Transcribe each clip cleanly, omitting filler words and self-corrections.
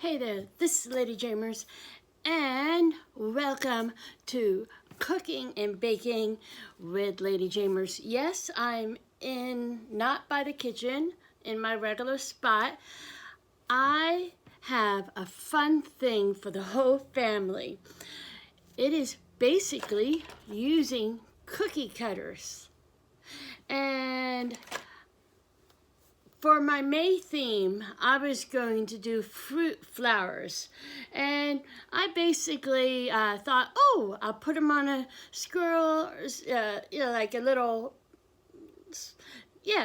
Hey there, this is Lady Jamers, and welcome to Cooking and Baking with Lady Jamers. Yes, I'm not by the kitchen, in my regular spot. I have a fun thing for the whole family. It is basically using cookie cutters. And for my May theme, I was going to do fruit flowers, and I basically thought, oh, I'll put them on a squirrel, like a little,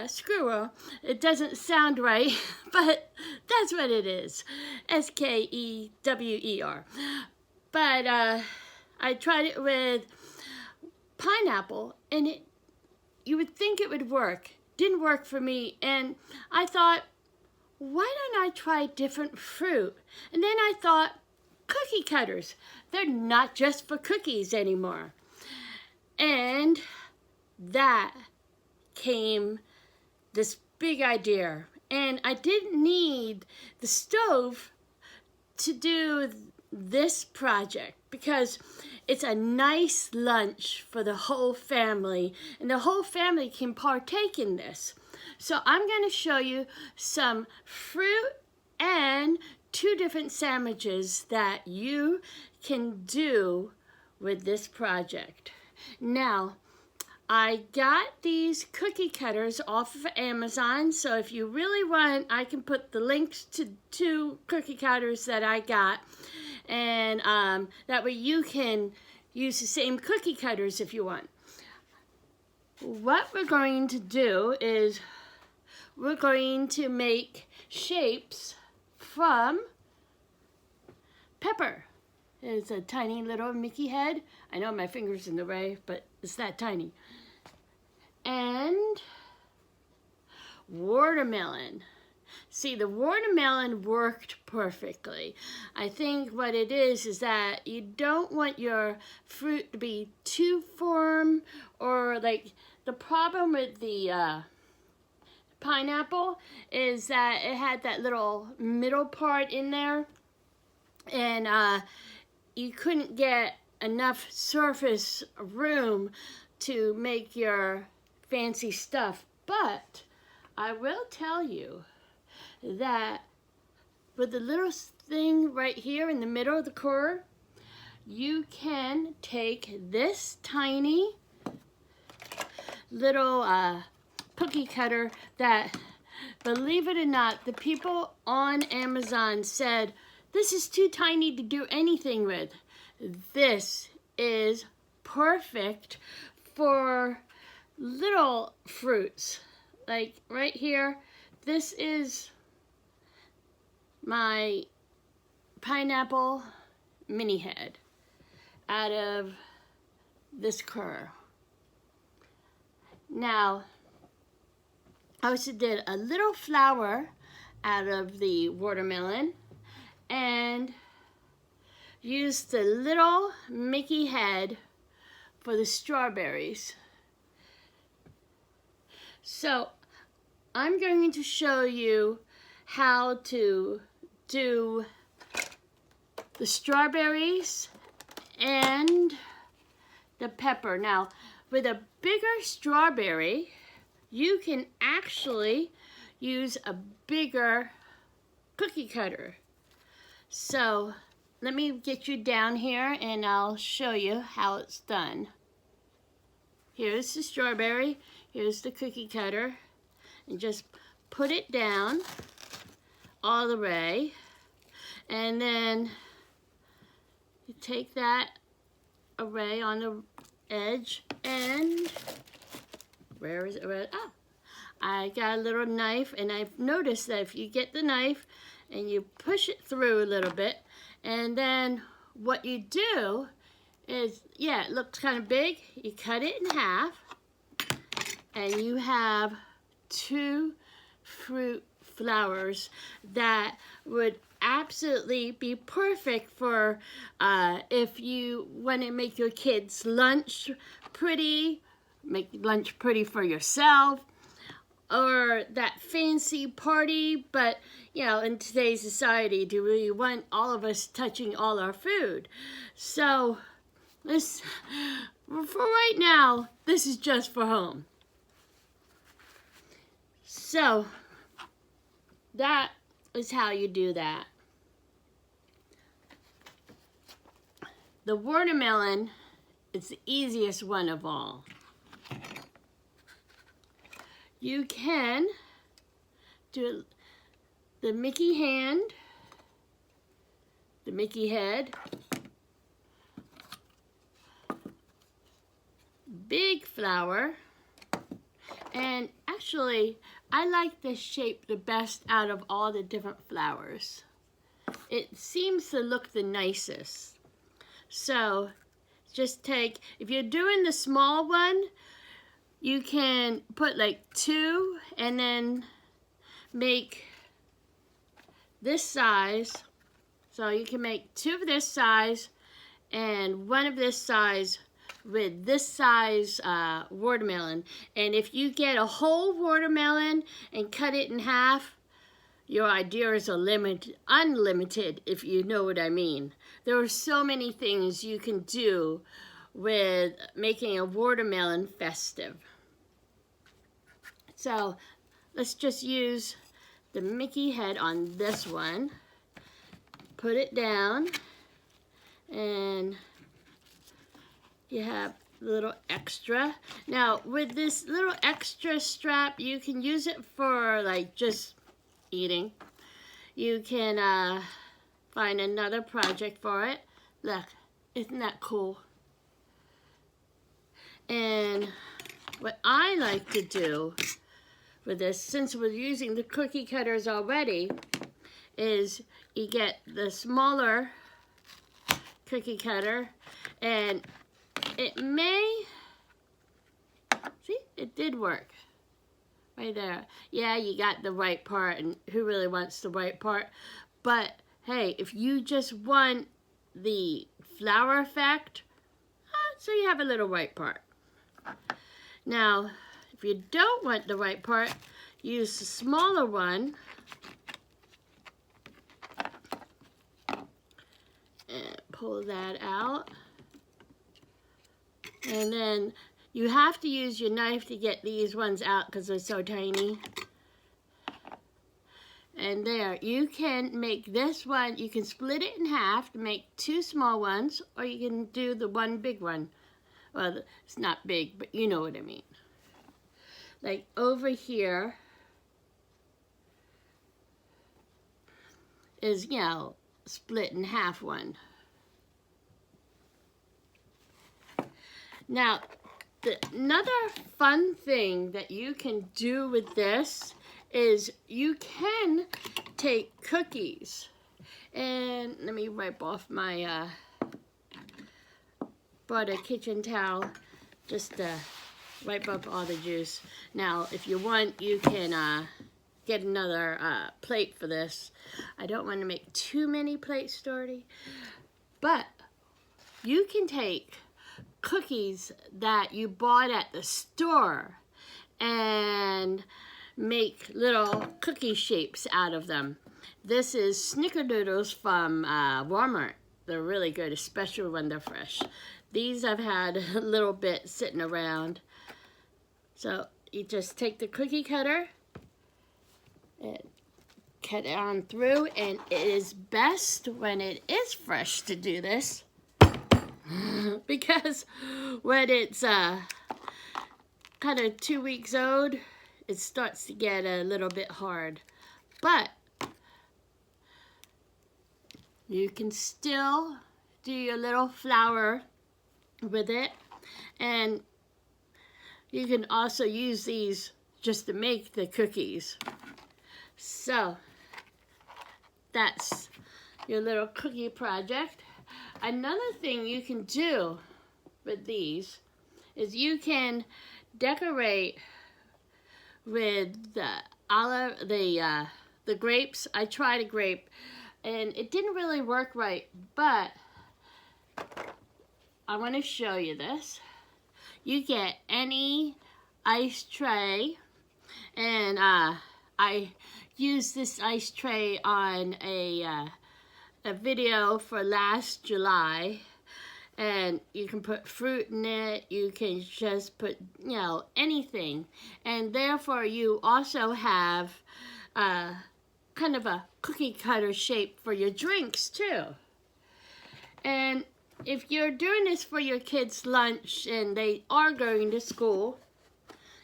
squirrel. It doesn't sound right, but that's what it is, Skewer. But I tried it with pineapple, and you would think it would work. Didn't work for me, and I thought, why don't I try different fruit? And then I thought, cookie cutters, they're not just for cookies anymore. And that came this big idea, and I didn't need the stove to do this project because it's a nice lunch for the whole family, and the whole family can partake in this. So I'm going to show you some fruit and 2 different sandwiches that you can do with this project. Now, I got these cookie cutters off of Amazon, so if you really want, I can put the links to 2 cookie cutters that I got, and that way you can use the same cookie cutters if you want. What we're going to do is we're going to make shapes from pepper. It's a tiny little Mickey head. I know my finger's in the way, but it's that tiny. And watermelon. See, the watermelon worked perfectly. I think what it is that you don't want your fruit to be too firm, or like the problem with the pineapple is that it had that little middle part in there, and you couldn't get enough surface room to make your fancy stuff. But I will tell you that with the little thing right here in the middle of the core, you can take this tiny little cookie cutter that, believe it or not, the people on Amazon said, this is too tiny to do anything with. This is perfect for little fruits. Like right here, this is my pineapple mini head out of this cur. Now, I also did a little flower out of the watermelon and used the little Mickey head for the strawberries. So I'm going to show you how to do the strawberries and the pepper. Now, with a bigger strawberry, you can actually use a bigger cookie cutter. So let me get you down here and I'll show you how it's done. Here's the strawberry, here's the cookie cutter, and just put it down all the way, and then you take that array on the edge, and where is it? Oh, I got a little knife, and I've noticed that if you get the knife and you push it through a little bit, and then what you do is, it looks kind of big, you cut it in half, and you have 2 fruit flowers that would absolutely be perfect for if you want to make your kids' lunch pretty, make lunch pretty for yourself, or that fancy party, but you know, in today's society, do we want all of us touching all our food? So this, for right now, this is just for home. So that is how you do that. The watermelon is the easiest one of all. You can do the Mickey hand, the Mickey head, big flower, and actually I like this shape the best out of all the different flowers. It seems to look the nicest. So just take, if you're doing the small one, you can put like 2 and then make this size. So you can make 2 of this size and 1 of this size with this size watermelon. And if you get a whole watermelon and cut it in half, your ideas are unlimited, if you know what I mean. There are so many things you can do with making a watermelon festive. So let's just use the Mickey head on this one. Put it down, and you have a little extra. Now with this little extra strap, you can use it for like just eating. You can find another project for it. Look, isn't that cool? And what I like to do with this, since we're using the cookie cutters already, is you get the smaller cookie cutter, and it may, see, it did work. Right there. Yeah, you got the right part, and who really wants the right part? But hey, if you just want the flower effect, so you have a little white part. Now, if you don't want the white part, use the smaller one. And pull that out. And then you have to use your knife to get these ones out because they're so tiny. And there, you can make this one, you can split it in half to make 2 small ones, or you can do the one big one. Well, it's not big, but you know what I mean. Like over here is, you know, split in half one. Now, another fun thing that you can do with this is you can take cookies, and let me wipe off my brought a kitchen towel just to wipe up all the juice. Now, if you want, you can get another plate for this. I don't want to make too many plates, Dory, but you can take cookies that you bought at the store and make little cookie shapes out of them. This is Snickerdoodles from Walmart. They're really good, especially when they're fresh. These I've had a little bit sitting around. So you just take the cookie cutter and cut it on through, and it is best when it is fresh to do this. Because when it's kind of 2 weeks old, it starts to get a little bit hard. But you can still do your little flower with it. And you can also use these just to make the cookies. So that's your little cookie project. Another thing you can do with these is you can decorate with the grapes. I tried a grape and it didn't really work right, but I want to show you this. You get any ice tray And I used this ice tray on a video for last July. And you can put fruit in it, you can just put, you know, anything. And therefore you also have kind of a cookie cutter shape for your drinks too. And if you're doing this for your kids' lunch and they are going to school,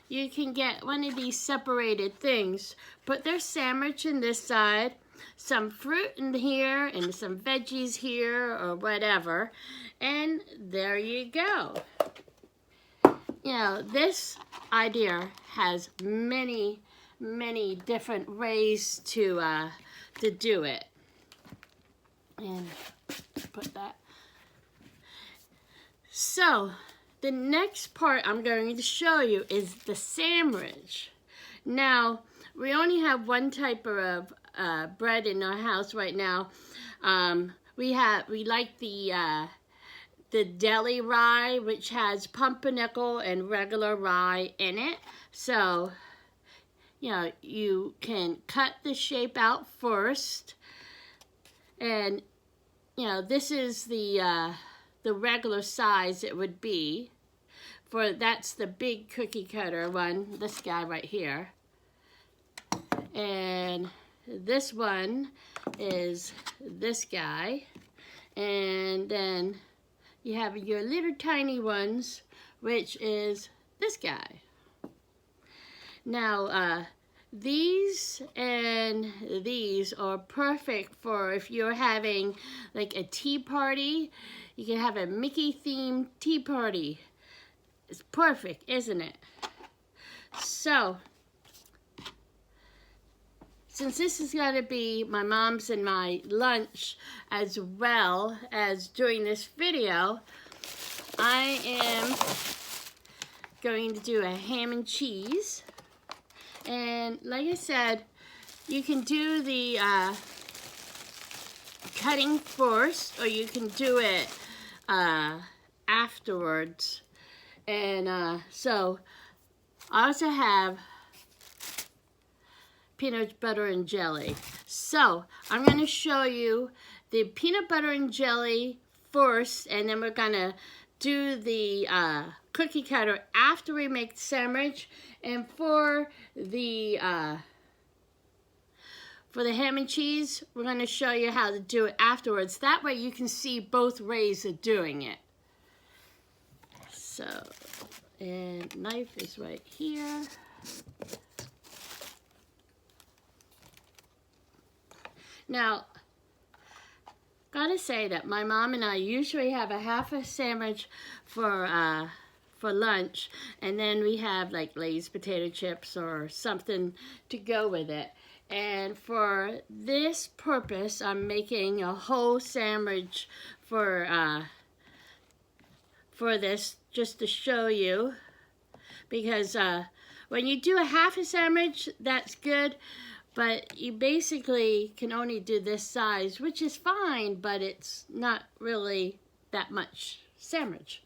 you can get one of these separated things. Put their sandwich in this side, some fruit in here, and some veggies here, or whatever. And there you go. You know, this idea has many, many different ways to do it. And put that. So, the next part I'm going to show you is the sandwich. Now, we only have one type of bread in our house right now. We like the deli rye, which has pumpernickel and regular rye in it. So, you know, you can cut the shape out first. And, you know, this is the regular size it would be. That's the big cookie cutter one, this guy right here. And this one is this guy. And then you have your little tiny ones, which is this guy. Now, these and these are perfect for if you're having like a tea party. You can have a Mickey themed tea party. It's perfect, isn't it? So, since this is going to be my mom's and my lunch as well as doing this video, I am going to do a ham and cheese. And like I said, you can do the cutting first, or you can do it afterwards. And so I also have peanut butter and jelly. So I'm going to show you the peanut butter and jelly first, and then we're going to do the cookie cutter after we make the sandwich. And for the ham and cheese, we're going to show you how to do it afterwards. That way you can see both ways of doing it. So, and knife is right here. Now, gotta say that my mom and I usually have a half a sandwich for lunch, and then we have like Lay's potato chips or something to go with it. And for this purpose, I'm making a whole sandwich for this, just to show you, because when you do a half a sandwich, that's good. But you basically can only do this size, which is fine, but it's not really that much sandwich.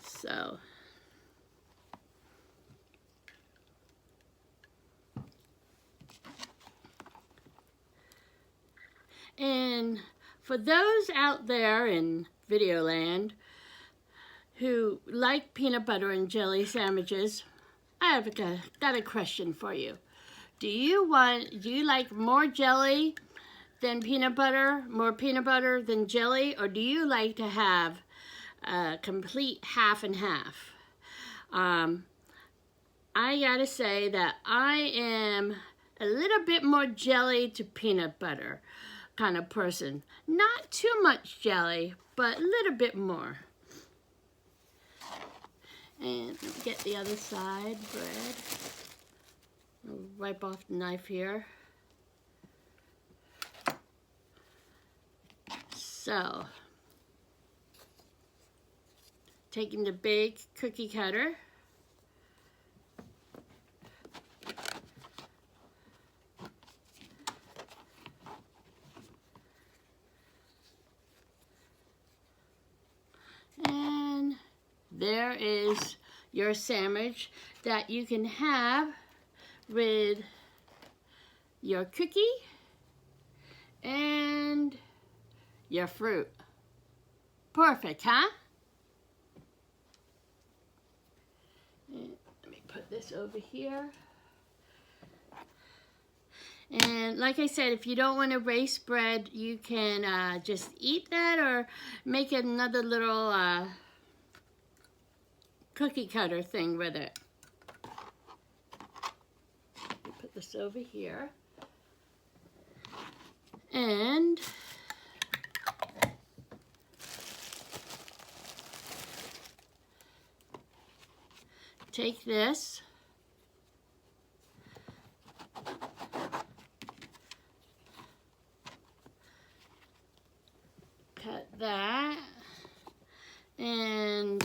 So, and for those out there in Videoland who like peanut butter and jelly sandwiches, I have got a question for you. Do you like more jelly than peanut butter, more peanut butter than jelly, or do you like to have a complete half and half? I gotta say that I am a little bit more jelly to peanut butter kind of person. Not too much jelly, but a little bit more. And get the other side bread. I'll wipe off the knife here. So, taking the big cookie cutter. And there is your sandwich that you can have with your cookie and your fruit. Perfect, huh? And let me put this over here. And like I said, if you don't want to erase bread, you can just eat that or make another little cookie cutter thing with it. Put this over here. And take this. Cut that. And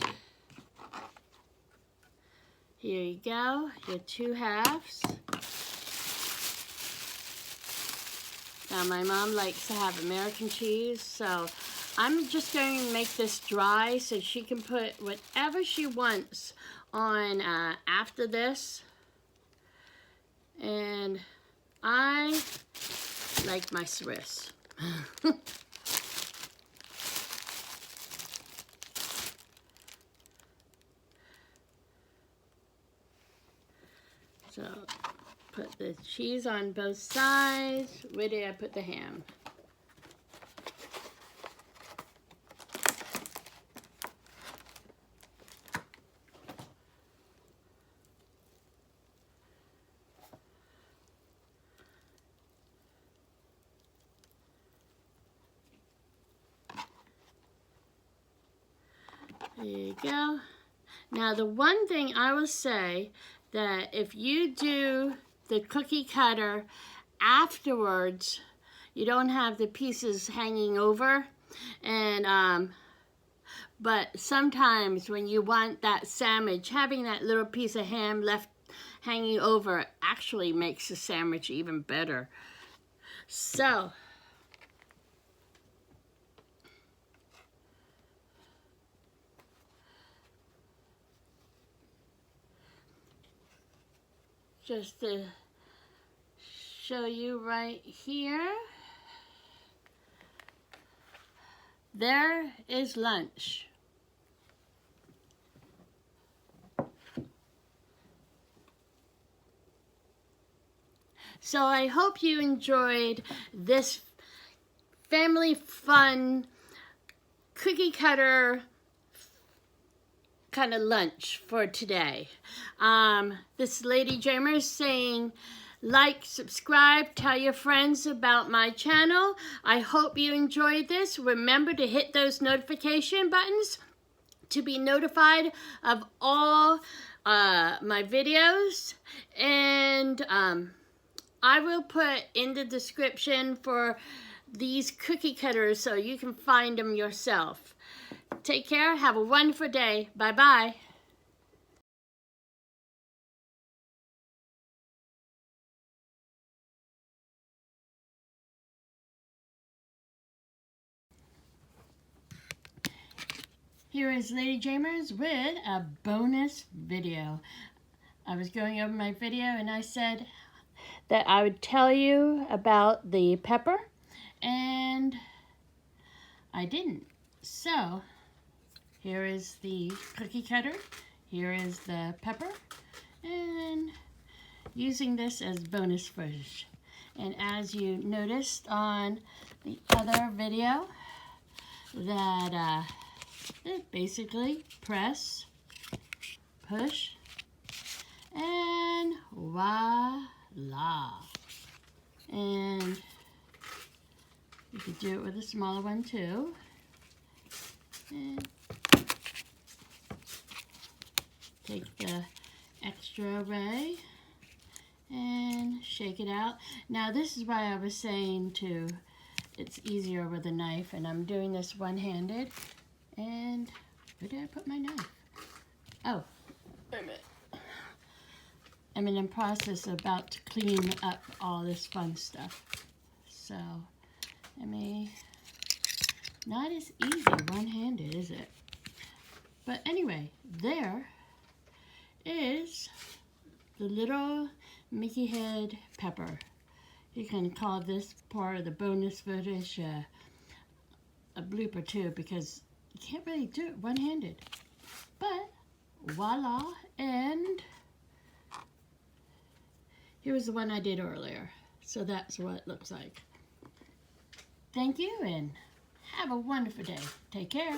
here you go, your 2 halves. Now my mom likes to have American cheese, so I'm just going to make this dry so she can put whatever she wants on after this. And I like my Swiss. So put the cheese on both sides. Where did I put the ham? There you go. Now the one thing I will say, that if you do the cookie cutter afterwards, you don't have the pieces hanging over. And but sometimes when you want that sandwich, having that little piece of ham left hanging over actually makes the sandwich even better. So just to show you right here, there is lunch. So I hope you enjoyed this family fun cookie cutter kind of lunch for today. This Lady Jamer is saying, like, subscribe, tell your friends about my channel. I hope you enjoyed this. Remember to hit those notification buttons to be notified of all my videos. And I will put in the description for these cookie cutters so you can find them yourself. Take care. Have a wonderful day. Bye-bye. Here is Lady Jamers with a bonus video. I was going over my video and I said that I would tell you about the pepper, and I didn't. So here is the cookie cutter, here is the pepper, and using this as bonus footage. And as you noticed on the other video, that basically press, push, and voila. And you could do it with a smaller one too. And take the extra array and shake it out. Now this is why I was saying it's easier with a knife, and I'm doing this one-handed. And where did I put my knife? Oh, wait a minute. I'm in the process about to clean up all this fun stuff. So, not as easy one-handed, is it? But anyway, there is the little Mickey head pepper. You can call this part of the bonus footage a blooper too, because you can't really do it one-handed. But voila, and here was the one I did earlier. So that's what it looks like. Thank you and have a wonderful day. Take care.